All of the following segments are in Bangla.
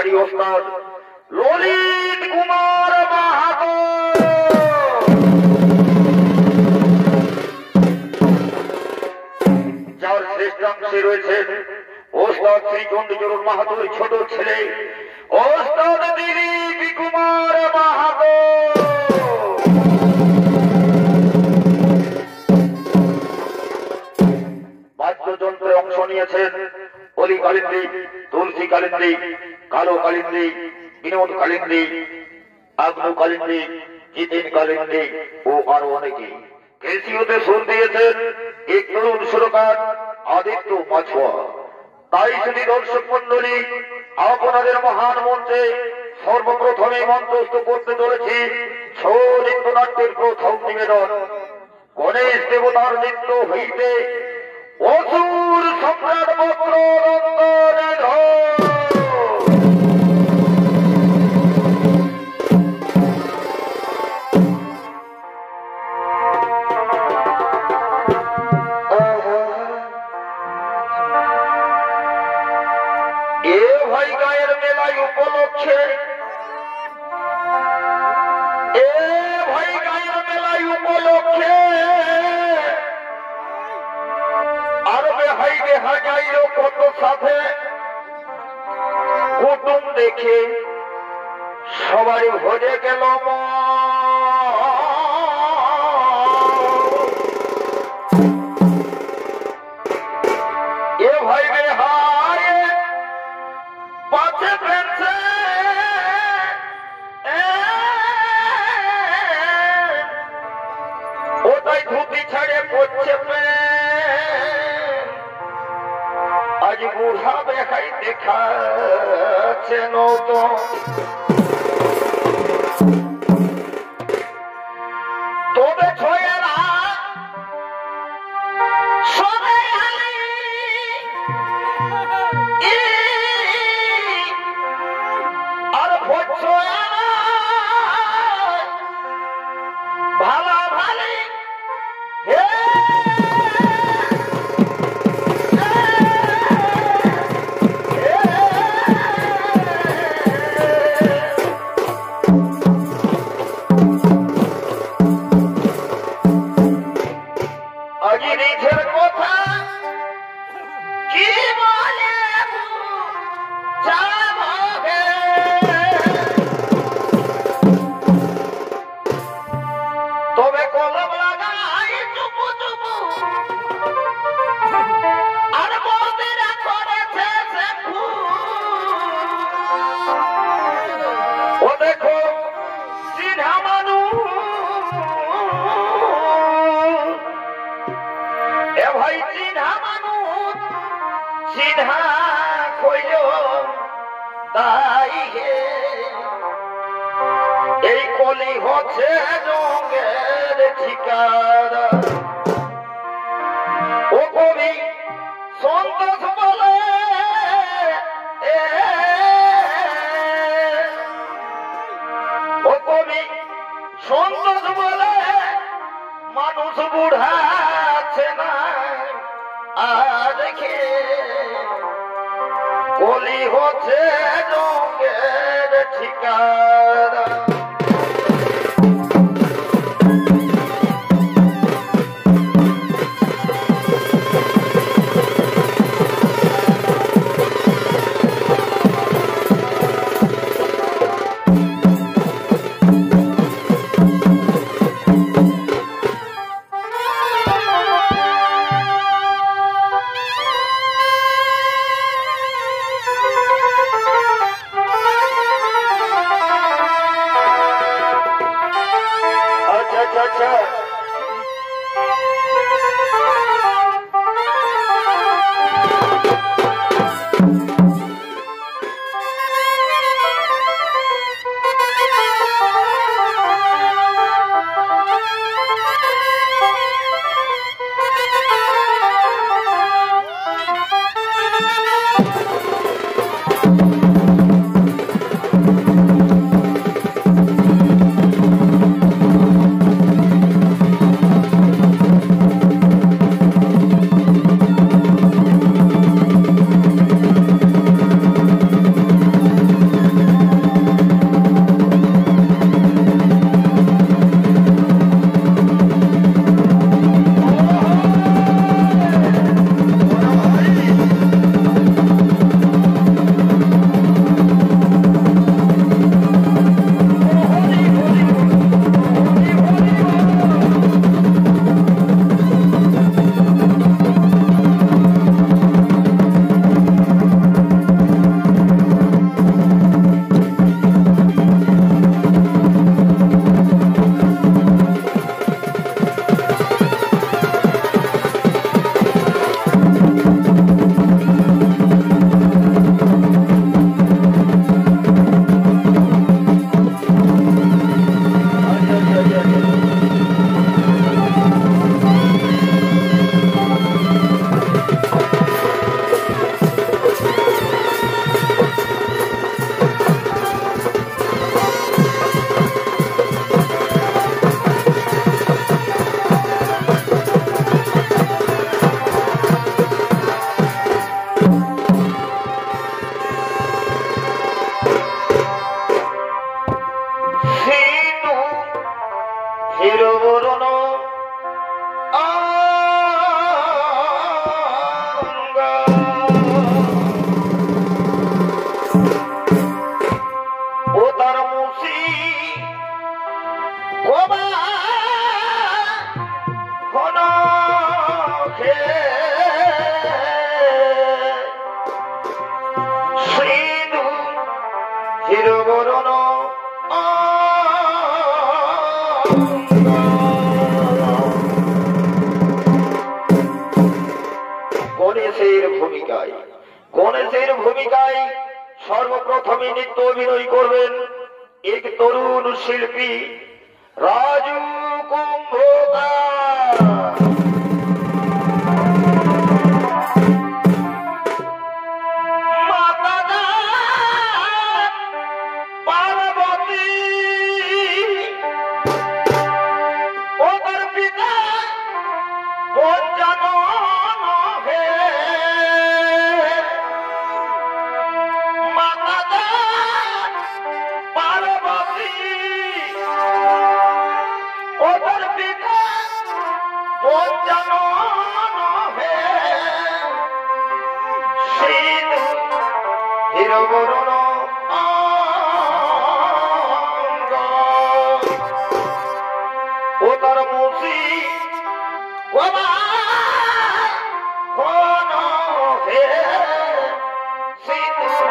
সহকারী ওস্তাদ ললিত কুমার মাহাতো। যার শ্রেষ্ঠাংশে রয়েছেন ওস্তাদ শ্রী চন্দ্রচরণ মাহাতোর ছোট ছেলে ওস্তাদ দিলীপ কুমার মাহাতো। বাদ্যযন্ত্রে অংশ নিয়েছেন অলি কালিন্দি, তুলসী কালিন্দি, কালো কালিন্দি, বিনোদ কালিন্দি, আগ্নু কালিন্দি, জিতেন কালিন্দি ও আরো অনেকে। ক্যাসিওতে সুর দিয়েছেন এক তরুণ সুরকার আদিত্য মাছুয়া। তাই শুধু দর্শক মন্ডলী, আপনাদের মহান মঞ্চে সর্বপ্রথমে মঞ্চস্থ করতে চলেছি ছৌ নৃত্যনাট্যের প্রথম নিবেদন। গণেশ দেবতার নৃত্য হইতে অসুর সম্রাট বক্রনন্দনের এ ভাই গায়ের মেলায় উপলক্ষে, এ ভাই গায়ের মেলায় উপলক্ষে আরবে হাইবে হাজাইল কত সাথে কুটুম দেখে সবারই ভরে গেল এ ভাই বে হায় পাছে ফেলছে ওটাই ধুতি ছাড়ে পড়ছে আজ বুড়া বেখাই দেখাচ্ছে তো তবে ছয়েরা সবে আর ভোজ ভালা ভালি হে এই কলি হচ্ছে জঙ্গের ঠিকানা। ও কবি সন্তোষ বলে ও কবি সন্তোষ বলে মানুষ বুড়াচ্ছে না আর দেখে কলি হচ্ছে জঙ্গের ঠিকানা। ও তার মুসি ওবা কোন সিধু হিরবরণ গণেশের ভূমিকায় সর্বপ্রথমে নৃত্য অভিনয় করবেন এক তরুণ শিল্পী রাজু কুম্ভকার। ও তার মুসি ওবা কোন হে সিঁদুর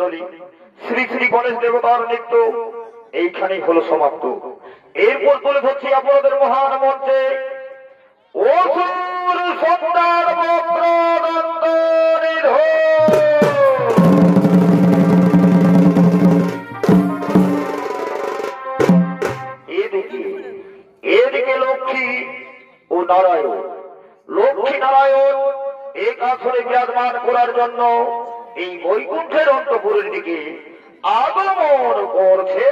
মন্ডলী শ্রী শ্রী গণেশ দেবতার নৃত্য এইখানেই হলো সমাপ্ত। এরপর তুলে ধরছি আপনাদের মহান মঞ্চে অসুর সন্তান বক্রদন্ত নিধন। এদিকে লক্ষ্মী ও নারায়ণ, লক্ষ্মী নারায়ণ এক আসরে বিরাজমান করার জন্য এই বৈকুণ্ঠের অন্তপুরের দিকে আগমন করছে।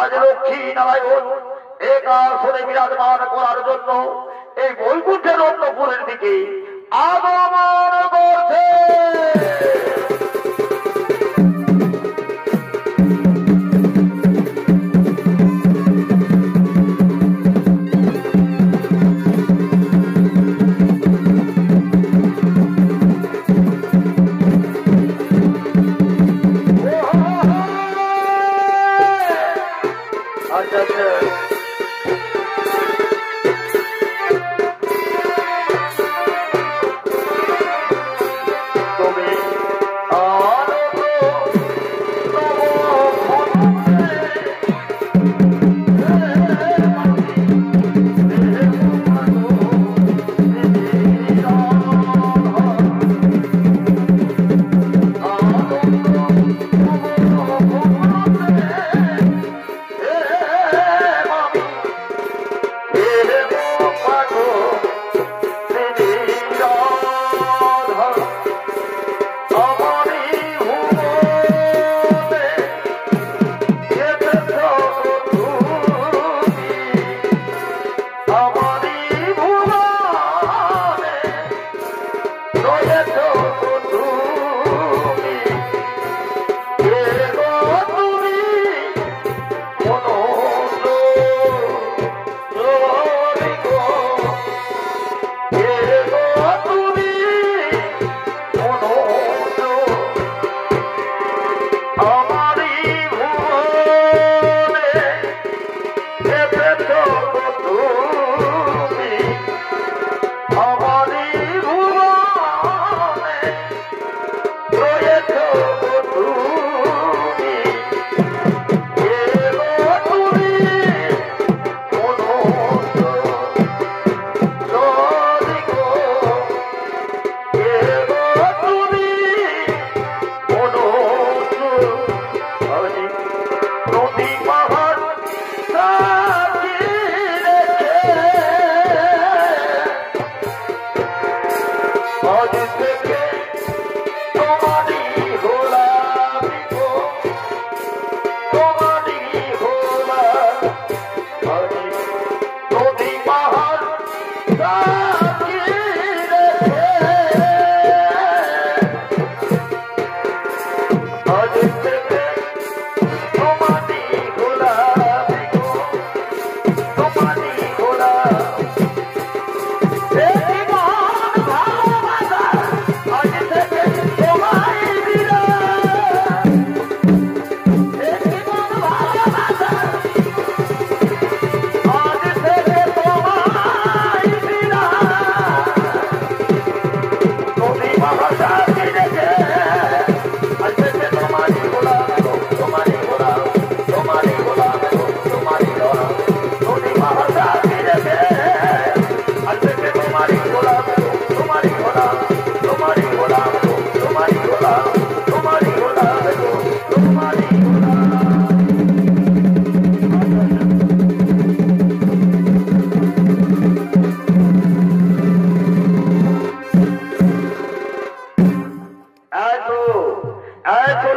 আজ লক্ষ্মী নারায়ণ এক আসরে বিরাজমান করার জন্য এই বৈকুণ্ঠের অন্তপুরের দিকে আগমন করছে।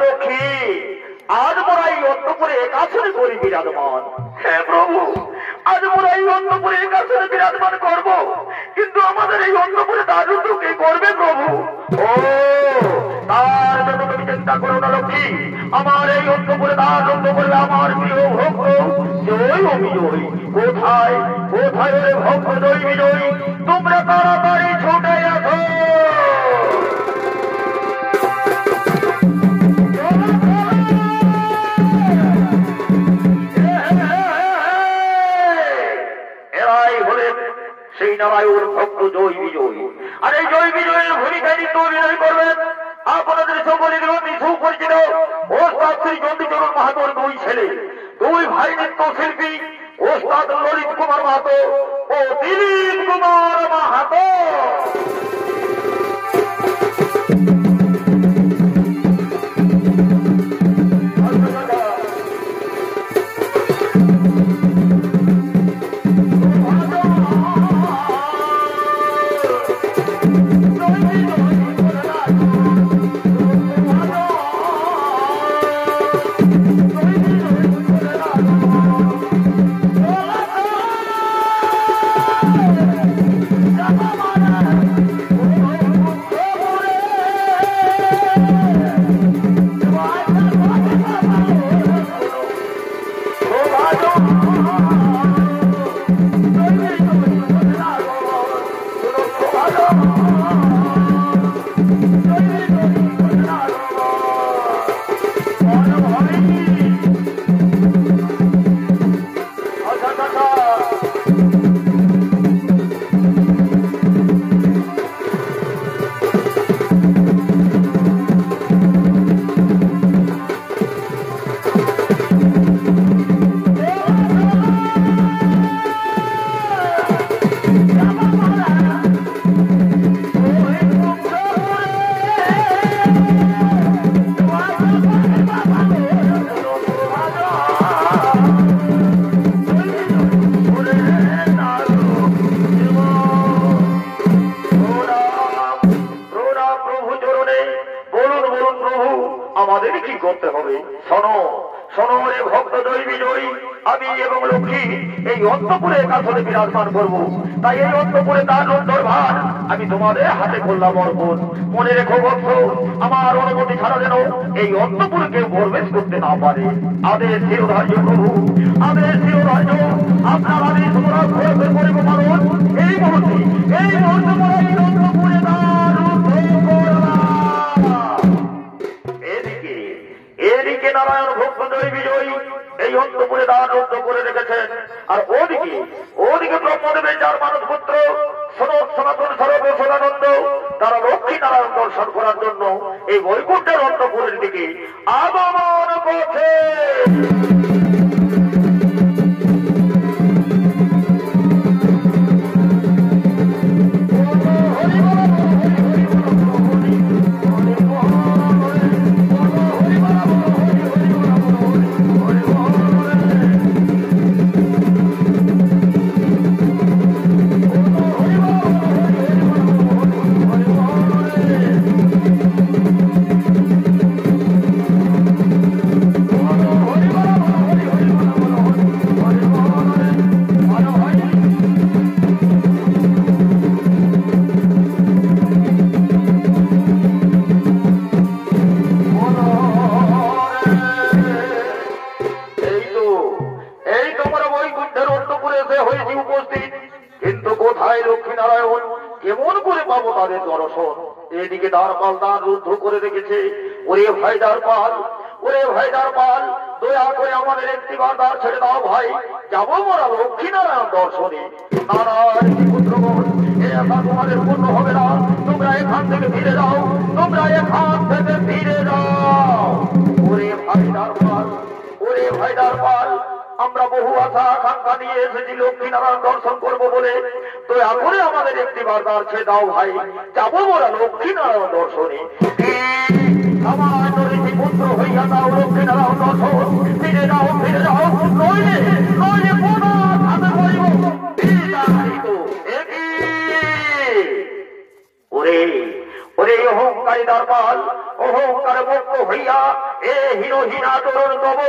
লক্ষ্মী, আজ মোরা এই অন্তপুরে একাশনে করি বিরাজমান। হ্যাঁ প্রভু, আজ মোরা এই অন্তপুরে একাশনে বিরাজমান করব, কিন্তু আমাদের এই অন্তপুরে দারুণ কে করবে প্রভু? ও তার জন্য তুমি চিন্তা করো না লক্ষ্মী, আমার এই অন্তপুরে দারুণ করবে আমার প্রিয় ভক্ত জয় অবিজয়। কোথায় কোথায় ওরে ভক্ত জয় বিজয়, তোমরা তাড়াতাড়ি ছুটে আসো। সেই নারায়ণ ভক্ত জয় বিজয়, আর এই জয় বিজয়ের ভূমিকায় নিত্য অভিনয় করবেন আপনাদের সকলের অতি সুপরিচিত ওস্তাদ শ্রী চণ্ডীচরণ মাহাতোর দুই ছেলে, দুই ভাই নৃত্য শিল্পী ওস্তাদ ললিত কুমার মাহাতো ও দিলীপ কুমার মাহাতো। আমাদের কি করতে হবে? শোনো শোনো রে ভক্ত জয় বিজয়ী, আমি এবং লক্ষ্মী এই অন্তপুরে কাছে বিরাজমান করব, তাই এই অন্তপুরে তার দরবার আমি তোমাদের হাতে করলাম অর্পণ। মনে রেখো ভক্ত, আমার অনুমতি ছাড়া যেন এই অন্তপুরে কেউ প্রবেশ করতে না পারে। আদেশ শিরোধার্য প্রভু, আদেশ শিরোধার্য, আপনার আদেশ তোমরা প্রয়োগ করিব মানুষ এই মুহূর্তে এই অন্তপুরে তার এদিকে নারায়ণ ভক্ত জয় বিজয়ী এই অন্তপুরে দান রুদ্ধ করে রেখেছেন, আর ওদিকে ব্রহ্মদেবের চার মানব পুত্র সনাতন সরব সদানন্দ তারা লক্ষ্মী নারায়ণ দর্শন করার জন্য এই বৈকুণ্ঠের অন্তপুরের দিকে আগমন করছে। এদিকে দ্বারপাল দ্বার রুদ্ধ করে রেখেছে। ওরে ভাই দ্বারপাল, ওরে ভাই দ্বারপাল, দয়া করে আমাদের একটিবার দ্বার ছেড়ে দাও ভাই, যাবো মোরা লক্ষ্মী নারায়ণ দর্শনে। নারায়ণ পুত্রগণ, এ আশা তোমাদের পূর্ণ হবে না, তোমরা এখান থেকে ফিরে যাও, তোমরা এখান থেকে ফিরে যাও। ওরে ভাই দ্বারপাল, ওরে ভাই দ্বারপাল, আমরা বহু আশা আকাঙ্ক্ষা নিয়ে এসেছি লক্ষ্মী নারায়ণ দর্শন করবো বলে, দয়া করে আমাদের একটিবার দ্বার ছেড়ে দাও ভাই, যাবো মোরা লক্ষ্মী নারায়ণ দর্শনে। আমার নদী পুত্র হইয়া দাও লক্ষ্মী নারায়ণ দর্শন, ফিরে যাও ফিরে যাও, নইলে নইলে ওরে ওরে অহংকারী দ্বারপাল, অহংকারে মুক্ত হইয়া হীনহীনা তরুণ তব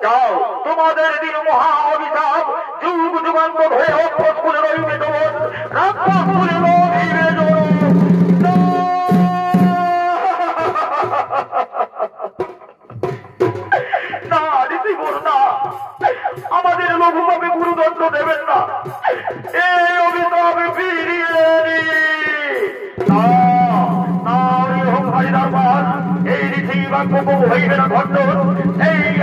যাও, তোমাদের দিন মহা অভিশাপ, যুগ যুগান্ত ধরে অভ্যস করে রইবে তোমার রাক্ষস করে রহিবে না ঋষিবর না, আমাদের লঘুভাবে গুরুদণ্ড দেবেন না, এই অভিশাপে ফিরিয়ে এই ঋষি বাক্য হইবে না খণ্ডন, এই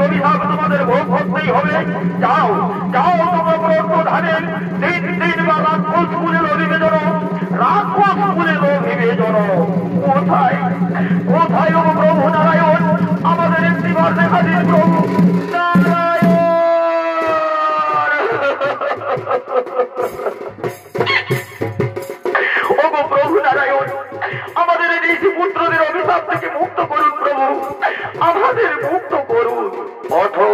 অভিশাপ তোমাদের ভোগ করতেই হবে। যাও যাও, তোমার প্রধানের তিন তিনবার রাক্ষস কুলে বিবেচন, রাক্ষস কুলে বিবেচন। কোথায় কোথায় ও প্রভু নারায়ণ, আমাদের একটিবার দেখা দিন প্রভু নারায়ণ। ওগো প্রভু নারায়ণ, আমাদের ঋষি পুত্রদের অভিশাপ থেকে মুক্ত করুন প্রভু, আমাদের মুক্ত করুন। ওঠো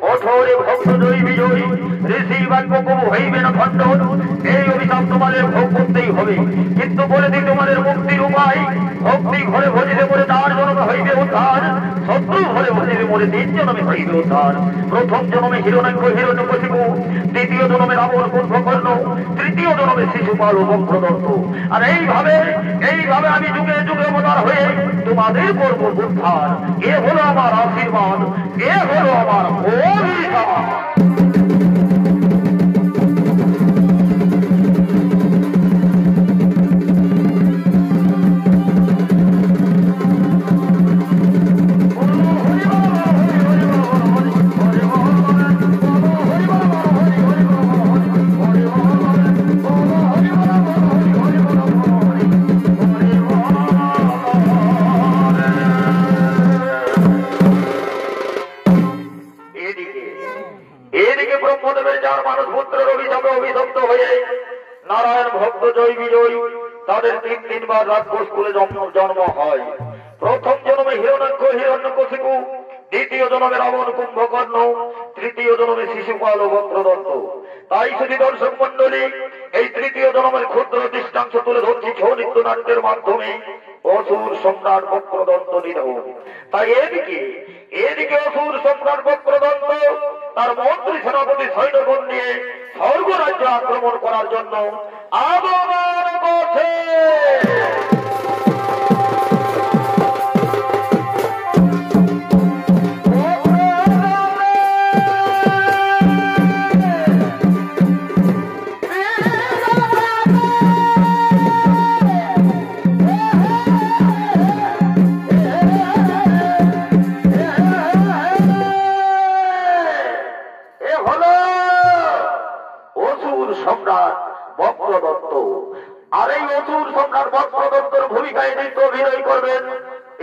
ওঠো রে ভক্ত জয়ী বিজয়ী, ঋষি বাক্য কবু হইবে না খণ্ডন, এই অভিশাপ তোমাদের ভোগ করতেই হবে। কিন্তু বলে দিই তোমাদের মুক্তির উপায়, ভক্তি ঘরে ভজিতে মরে তার জন্মে হইবে উদ্ধার, শত্রু ঘরে ভজিতে মরে তিন জন্মে হইবে উদ্ধার। প্রথম জন্মে হিরণ্যাক্ষ হিরণ্যকশিপু, দ্বিতীয় জন্মে রাবণ কুম্ভকর্ণ, তৃতীয় জন্মে শিশুপাল ও বক্রদত্ত। আর এইভাবে আমি যুগে যুগে অবতার হয়ে তোমাদের করব উদ্ধার। এ হলো আমার আশীর্বাদ, এ হলো আমার অভিশাপ। নারায়ণ ভক্ত জয় বিজয়ী, তাদের তিন তিনবার রাক্ষস কুলে জন্ম হয়। প্রথম জন্মে হিরণ্যাক্ষ হিরণ্যকশিপু, দ্বিতীয় জন্মে রাবণ কুম্ভকর্ণ, তৃতীয় জন্মে শিশুপাল ও বক্রদত্ত। তাই শুধু দর্শক মন্ডলী, এই তৃতীয় জন্মের ক্ষুদ্র দৃষ্টাংশ তুলে ধরছি ছৌ নৃত্য নাট্যের মাধ্যমে অসুর সম্রাট বক্রদন্ত নিধন। তাই এদিকে অসুর সম্রাট বক্রদন্ত তার মন্ত্রী সেনাপতি সৈন্যগণ নিয়ে স্বর্গ রাজ্য আক্রমণ করার জন্য আগমন করছে। সম্রাট বক্রদত্ত, আর এই অসুর সম্রাট বক্রদত্তর ভূমিকায় নৃত্য অভিনয় করবেন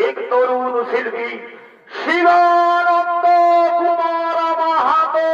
এক তরুণ শিল্পী শিবানন্দ কুমার মাহাতো।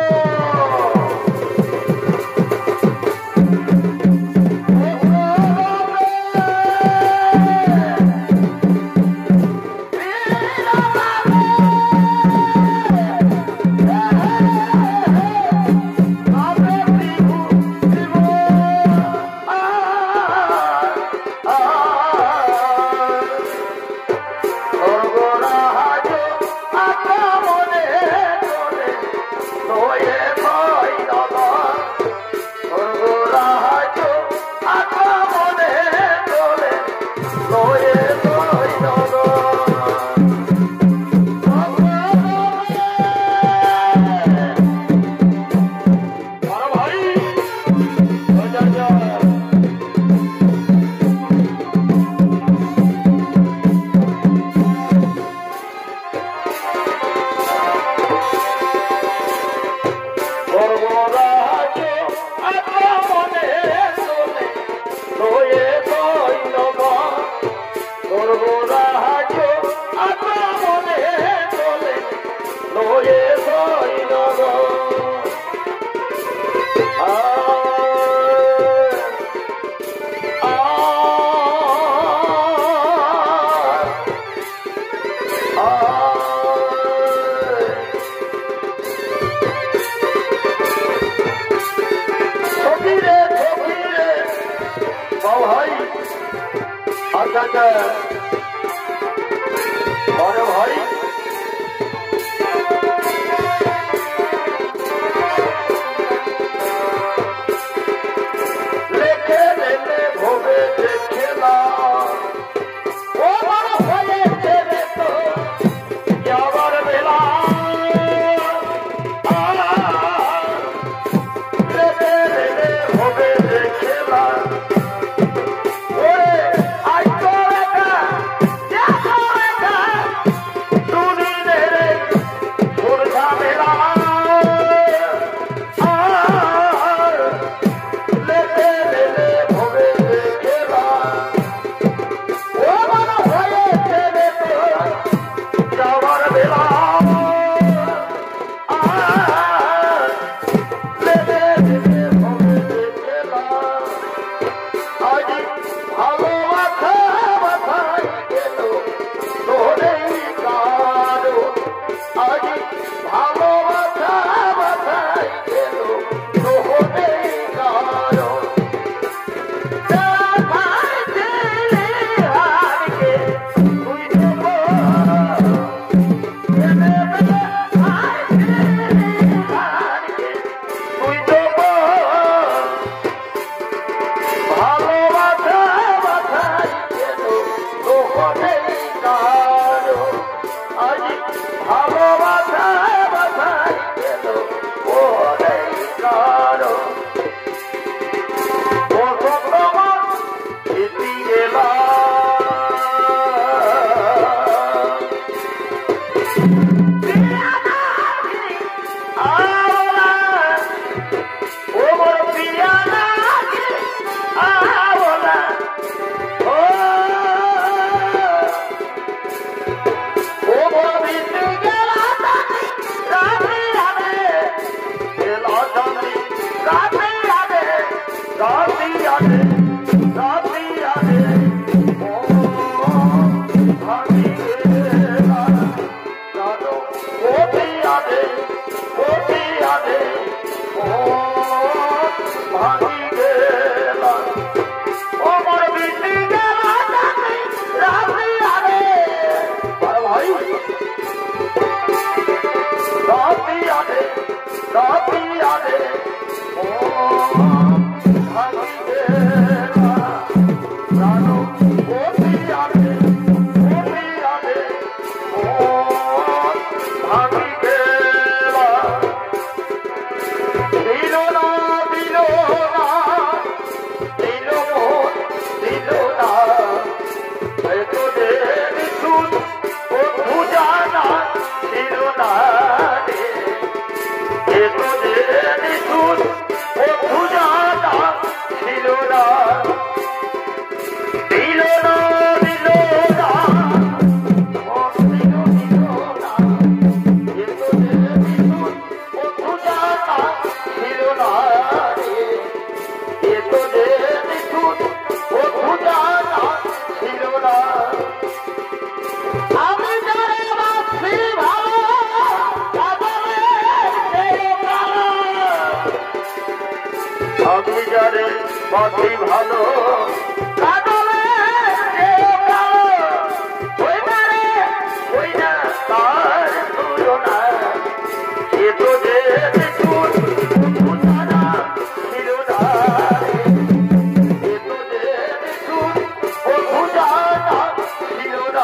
আজি ভালোবাসা বাসাই গেল রোহনে কারো বাকি ভালো কাটলে ওই না তার তুলনা এ তো যে ছিল না এ তো যে ছিল না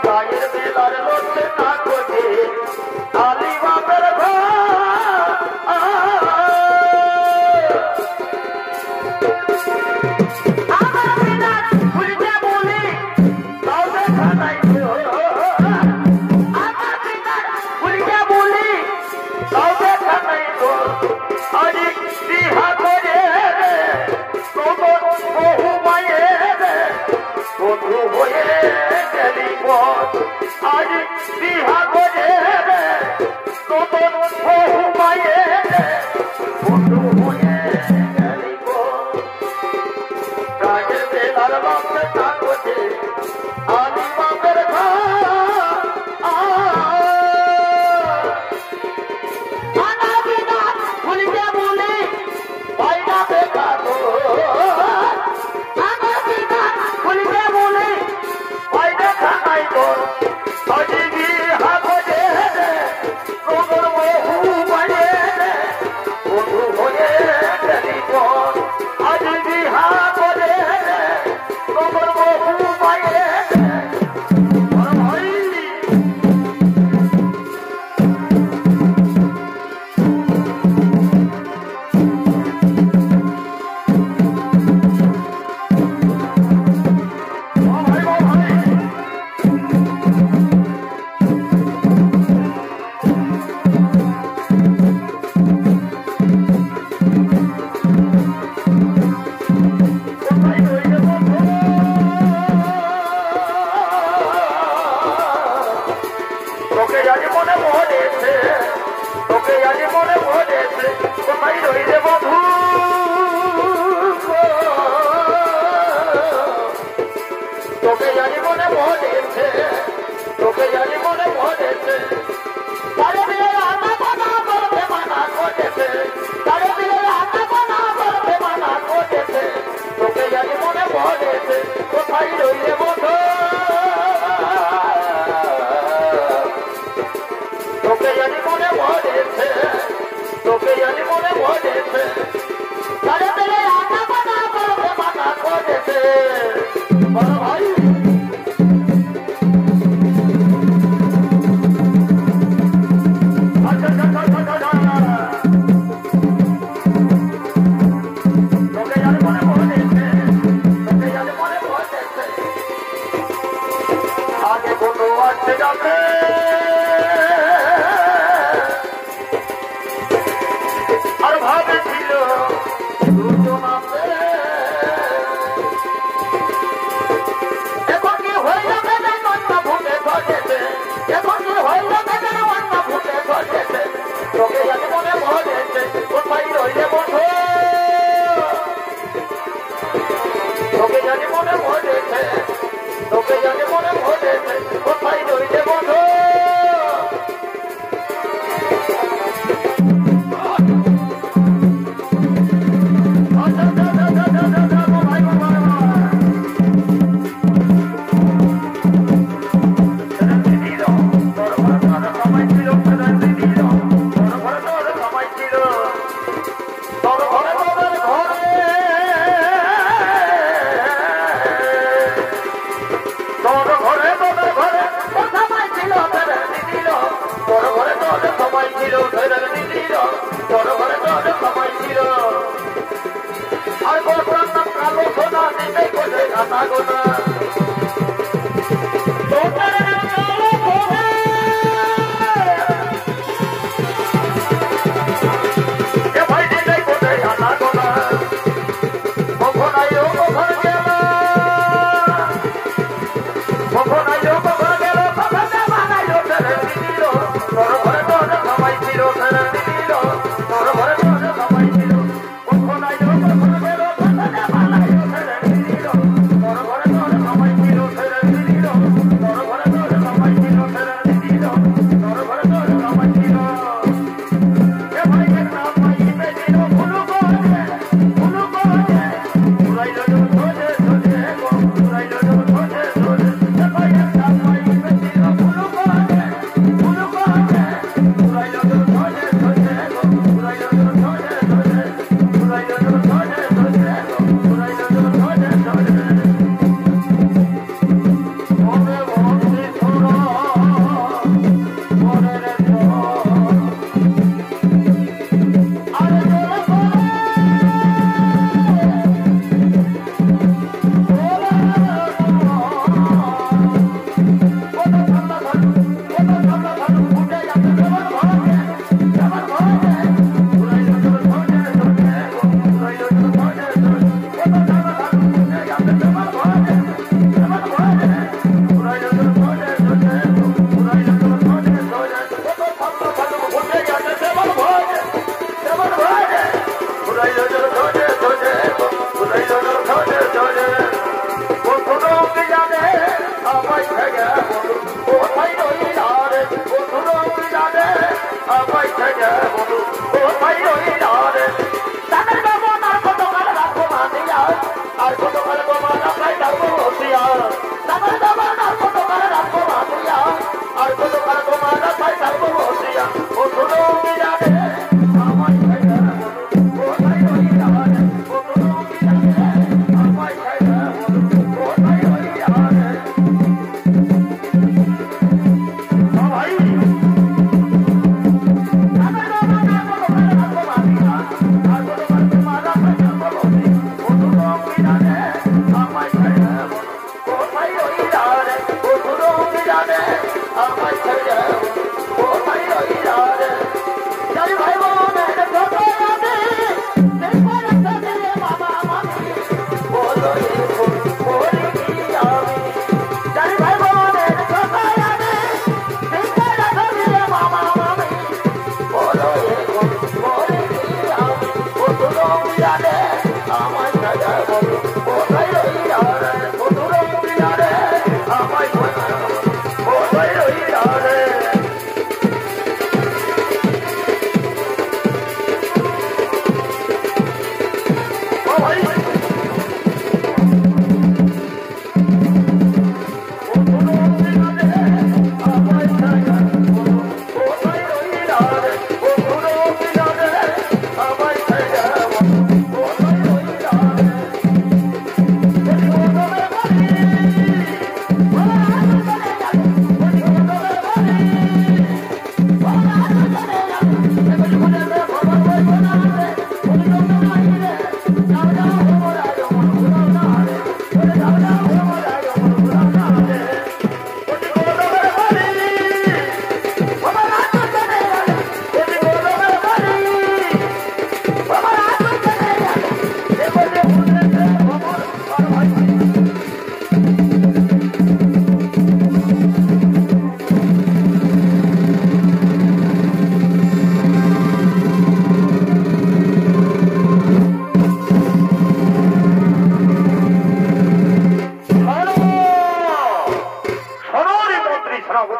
Hãy subscribe cho kênh Ghiền Mì Gõ để không bỏ lỡ রইলে বধূ তোকে জানি মনে মনেছে, তোকে জানি মনে মনেছে, তারে দিলে আনা বানা করতে মানা করেছে, তারে দিলে আনা বানা করতে মানা করেছে, তোকে জানি মনে মনেছে, কোথায় রইলে বধূ তোকে জানি মনে মনেছে, তোকে জানি মনে মনেছে, তারে দিলে আনা বানা করতে মানা করেছে। বড় ভাই তোকে জানি মনে মনেছে, তোকে জানি মনে মনেছে, আগে কোনো আসতে যাবে আর ভাবেছিল দুজন আছে, এখন কি হইল বেদের মনটা ভুলে ঘটেছে, এখন কি হইল বেদের মনটা ভুলে ঘটেছে, তোকে জানি মনে মনেছে, কোথায় রইলে বন্ধু তোকে জানি মনে মনেছে, তোকে জানি মনে মনেছে, কোথায় রইলে বন্ধু আর বলরাম নাম কালো সোনা দিতে কোলে গানা গোনা ভাই দিতে কোলে গানা গোনা কখন আইও কখন গেল, কখন আইও কখন গেল, কখন বানাইলো ছেড়ে দিল, তোর ঘরে তোর সবাই ছিল ছেড়ে দিল, তোর ঘরে তোর সবাই ছিল, কখন আইও কখন গেল, কখন বানাইলো ছেড়ে দিল, তোর ঘরে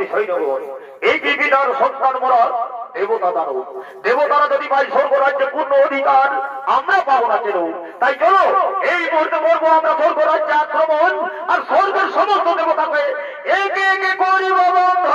শ্রী সৈন্যগণ, এই কি বিদার সন্তান মোরা দেবতা দানব। দেবতারা যদি পাই স্বর্গ রাজ্যে পূর্ণ অধিকার, আমরা পাবো না কেন? তাই চলো এই মুহূর্তে করবো আমরা স্বর্গ রাজ্যে আক্রমণ, আর স্বর্গের সমস্ত দেবতাকে একে একে করিব বন্ধ।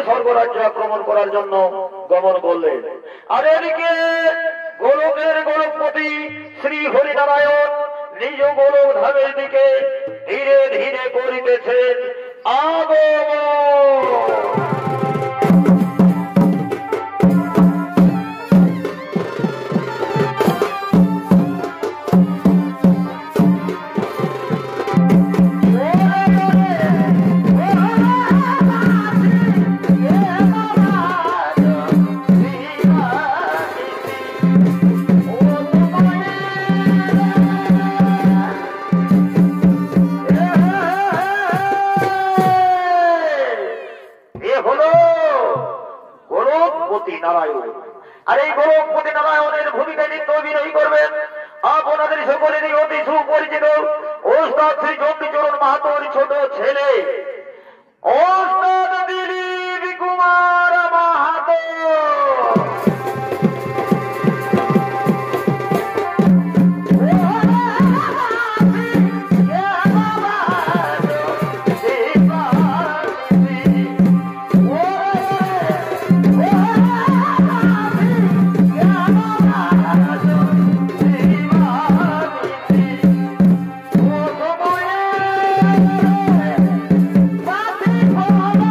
স্বর্গরাজ্য আক্রমণ করার জন্য গমন করলেন। আর এদিকে গোলকের গোলকপতি শ্রী হরিনারায়ণ নিজ গোলক ধামের দিকে ধীরে ধীরে করিতেছেন আগমন। আর এই গোলকপতি নারায়ণের ভূমিকায় নৃত্য অভিনয় করবেন আপনাদের সকলেরই অতি সুপরিচিত ওস্তাদ শ্রী চণ্ডীচরণ মাহাতোর ছোট ছেলে ওস্তাদ দিলীপ কুমার মাহাতো। Oh,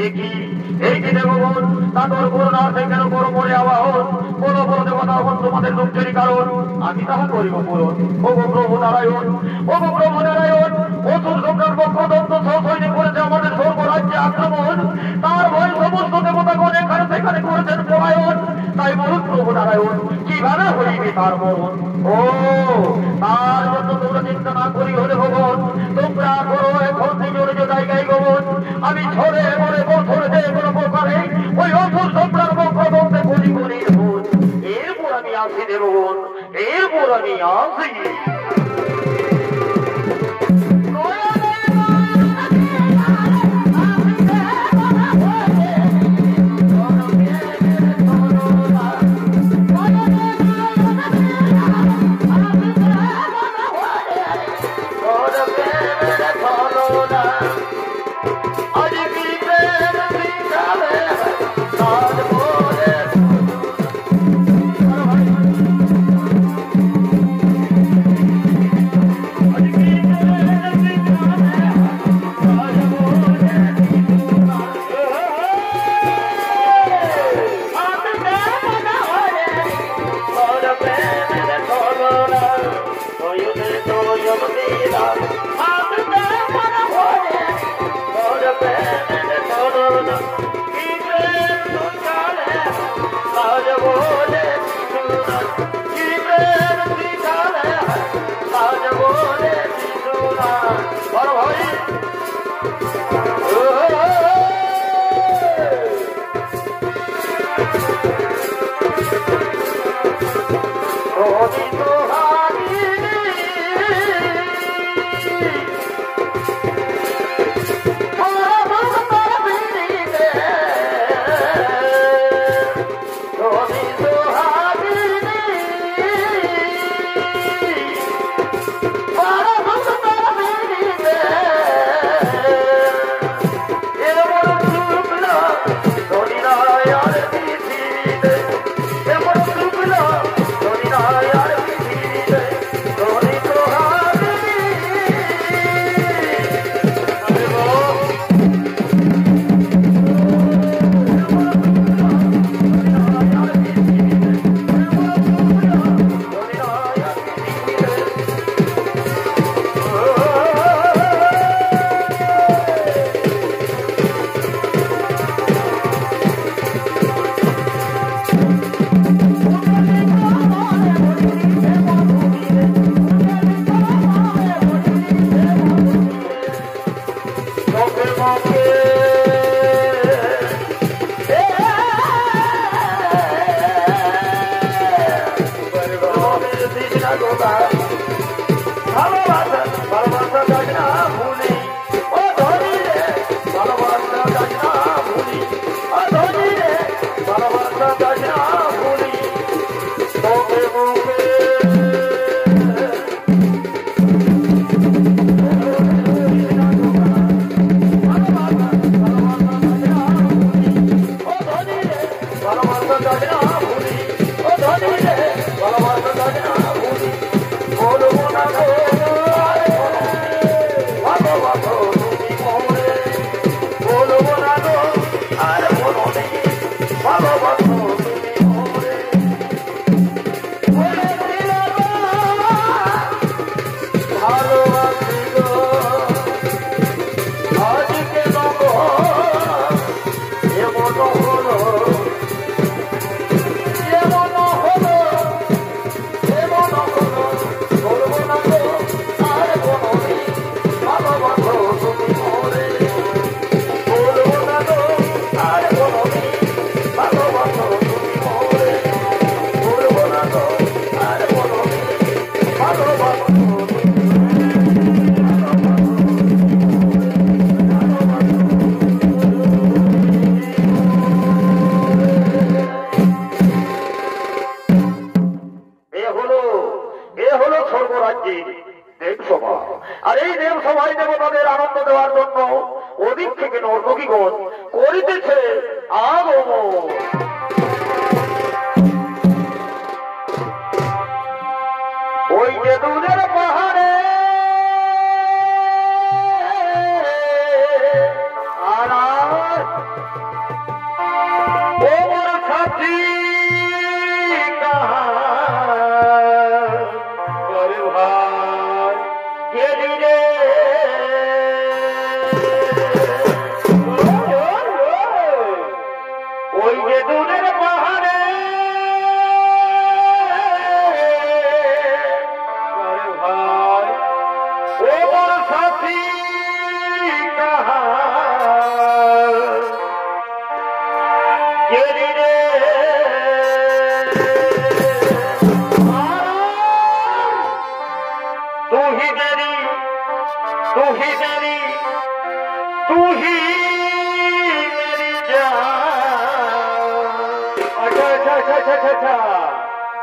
এই যে দেবগণ তাদের করুণার্থে কেন করো মরে আবাহন কোন বড় দেবতা হন তোমাদের দুঃখেরই কারণ আমি তাহা করিব পূরণ। ওগো প্রভু নারায়ণ, ওগো প্রভু নারায়ণ, অসুর সম্রাট বক্রদত্ত সৈনিক করেছে আমাদের সর্বরাজ্যে আক্রমণ, তার ভয় সমস্ত দেবতাগণ এখানে সেখানে করেছেন পলায়ন। তাই বলুন প্রভু নারায়ণ কিভাবে হইবে তার মরণ? ও তার জন্য তোমরা চিন্তা না করি হলে ভগবান, তোমরা করো এখন নিজের নিজ জায়গায় গমন। আমি ঝরে মরে বছরে যে কোনো প্রকারে ওই অসুর সম্রাট বক্রদত্তে করি করি ভোজ। এরপর আমি আসি দেবগণ, এরপর আমি আসি।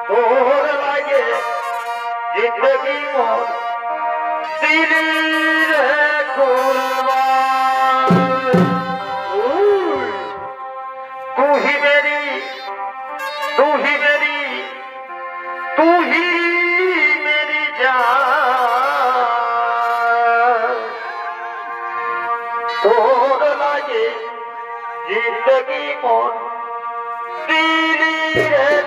তোর লাগে জিন্দগি মোর দিলি রে কুরবান तू ही मेरी जान तोर लागे जिंदगी मोर दिली रे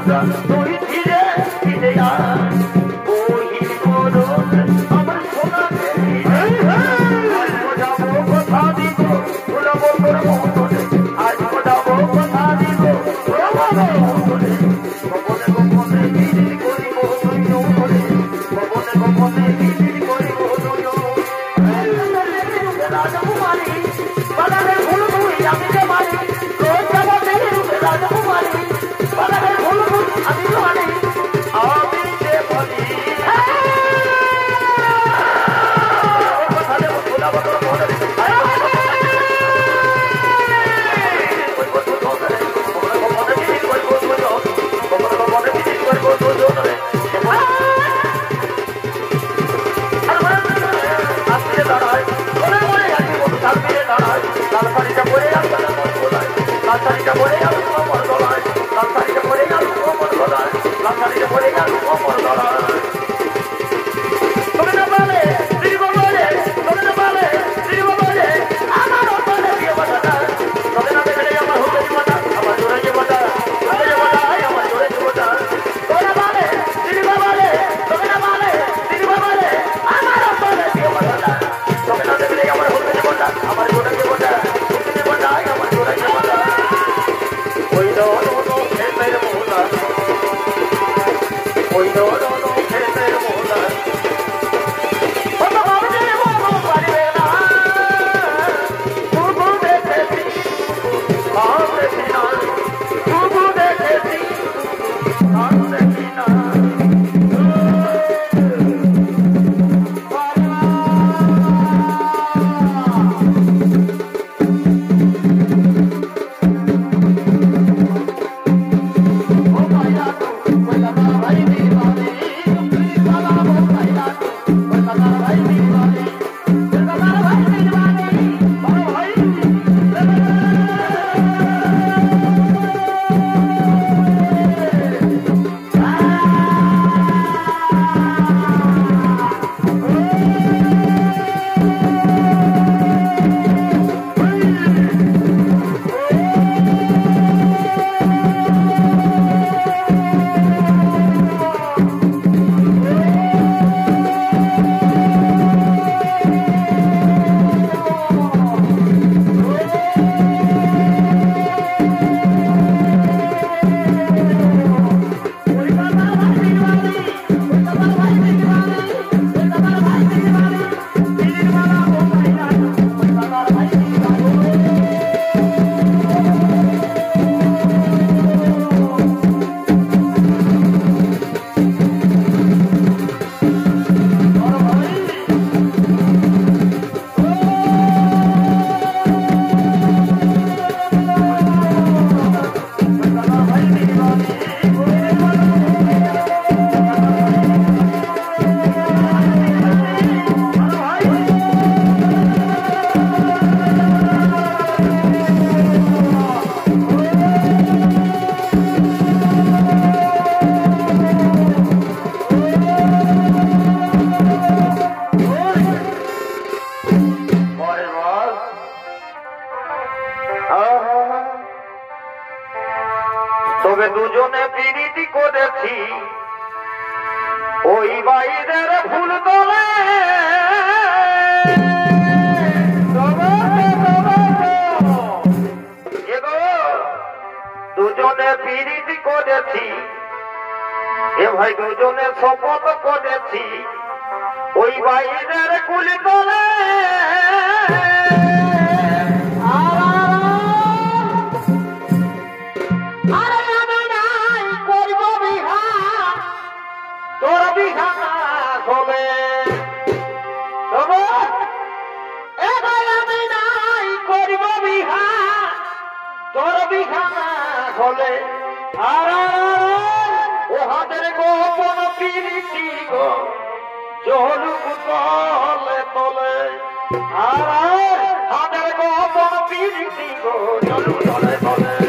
তুই ধীরে ফিরে আয় ওই মরণ আমার সোনাকে যাবো কথা দিব ভুলবো তোর মতনে আজ যাবো কথা দিব ভুলবো তোর মতনে গোপনে গোপনে বিড়ি করিব তুই করে গোপনে গোপনে বিড়ি করিব তুই রাজকুমারী বাজারে ভুল তুই আমি যে মারি রোজ যাবো রাজকুমারী বাজারে ভুল তুই আমি যে মারি আমি যে বলি কথা দেব ভুলবো তোর মতনে তবে দুজনে প্রীতি করেছি ওই বাইরের ফুল তলে দুজনে প্রীতি করেছি এ ভাই দুজনে শপথ করেছি ওই বাইরের ফুল তলে গোপন প্রীতি গো জলুক তলে তলে হাতের গোপন প্রীতি গো জলুক তলে তলে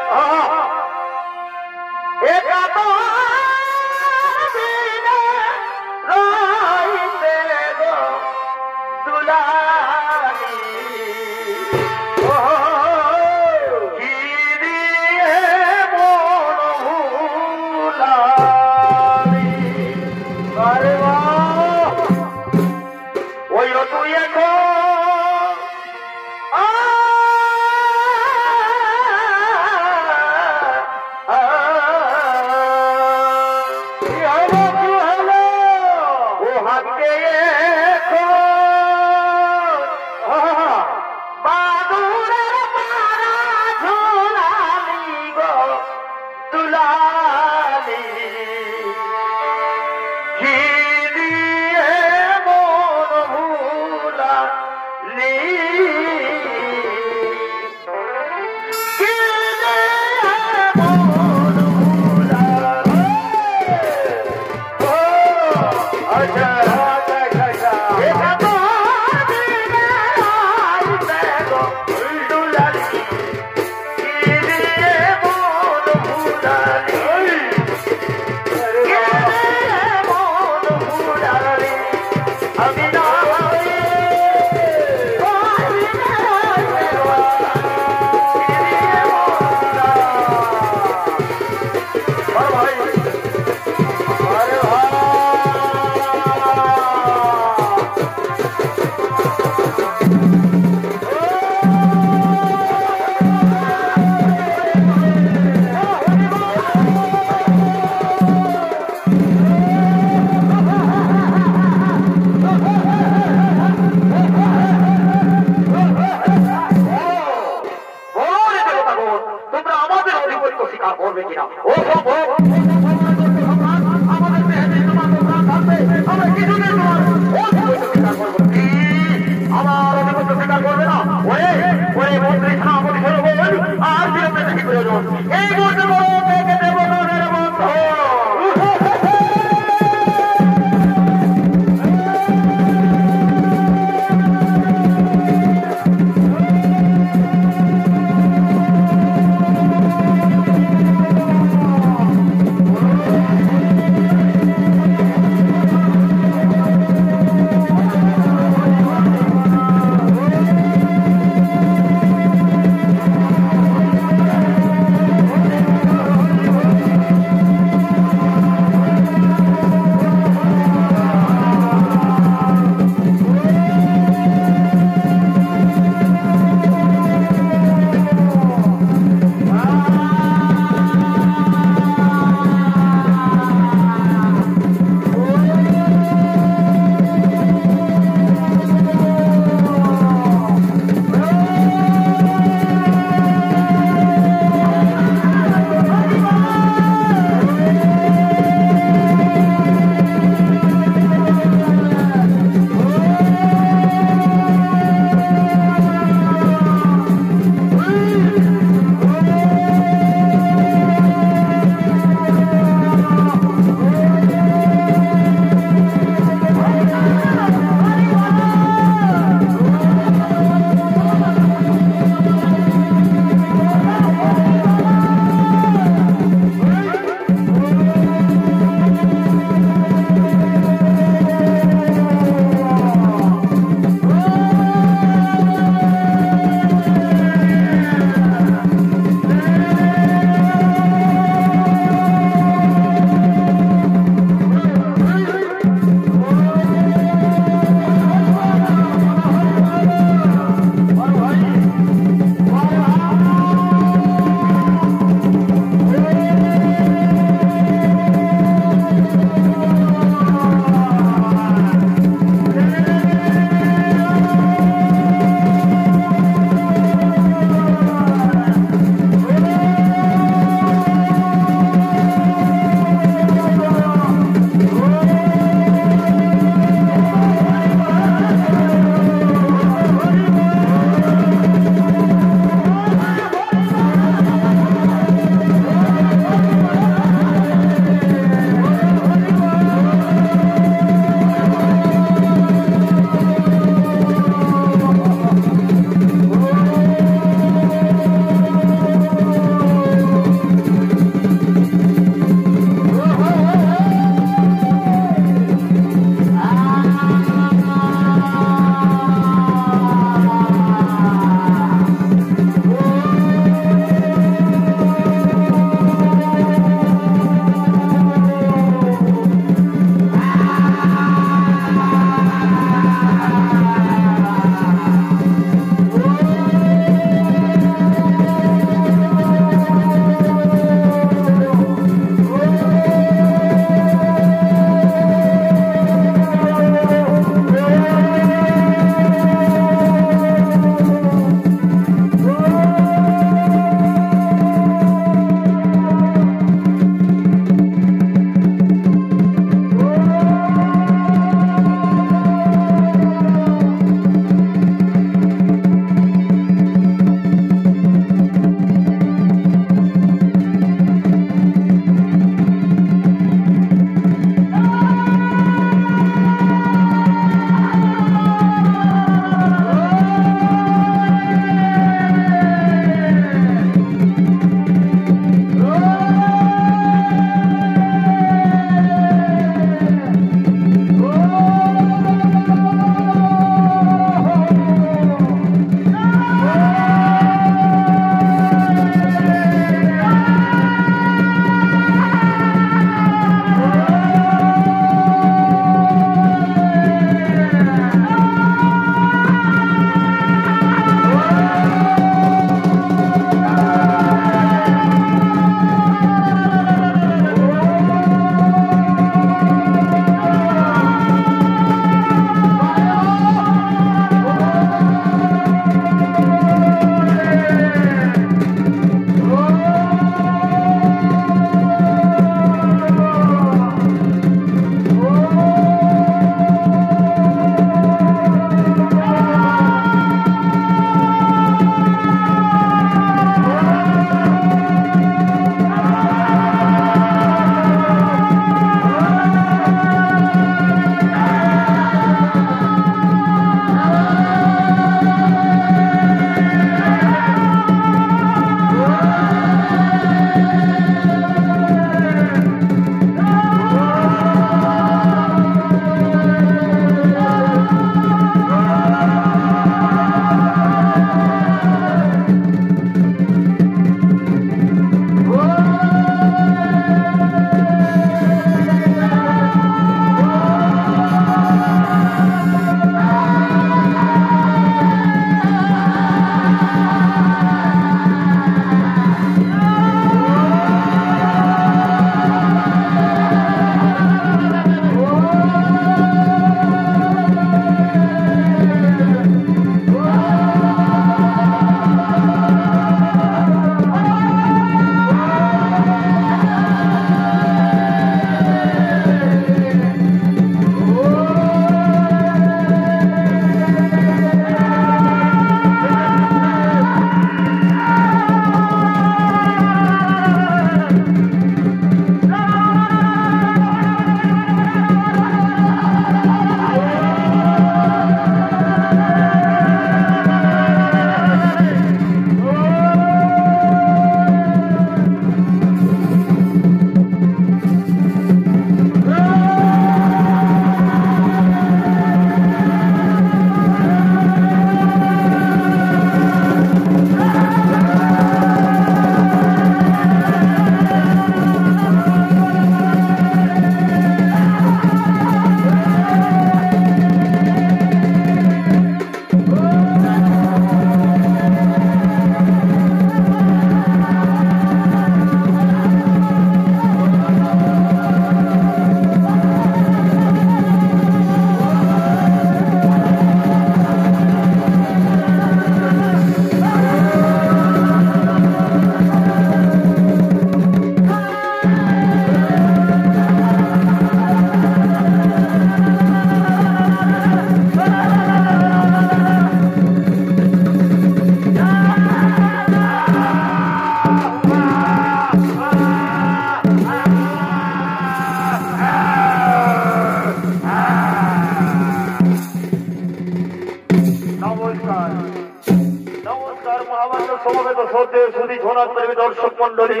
সমবেত শ্রদ্ধেয় সুধী সোনাপ্রেমী দর্শক মন্ডলী,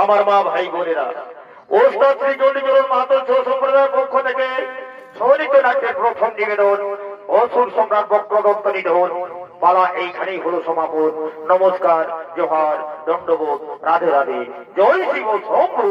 আমার মা ভাই বোনেরা, ওস্তাদ শ্রী চণ্ডীচরণ মাহাতো সম্প্রদায়ের পক্ষ থেকে সলিত নাট্যের প্রথম নিবেদন অসুর সম্রাট বক্রদত্ত নিধন পালা এইখানেই হলো সমাপন। নমস্কার, জোহার, দণ্ডবোধ, রাধে রাধে, জয় শিব শম্ভু।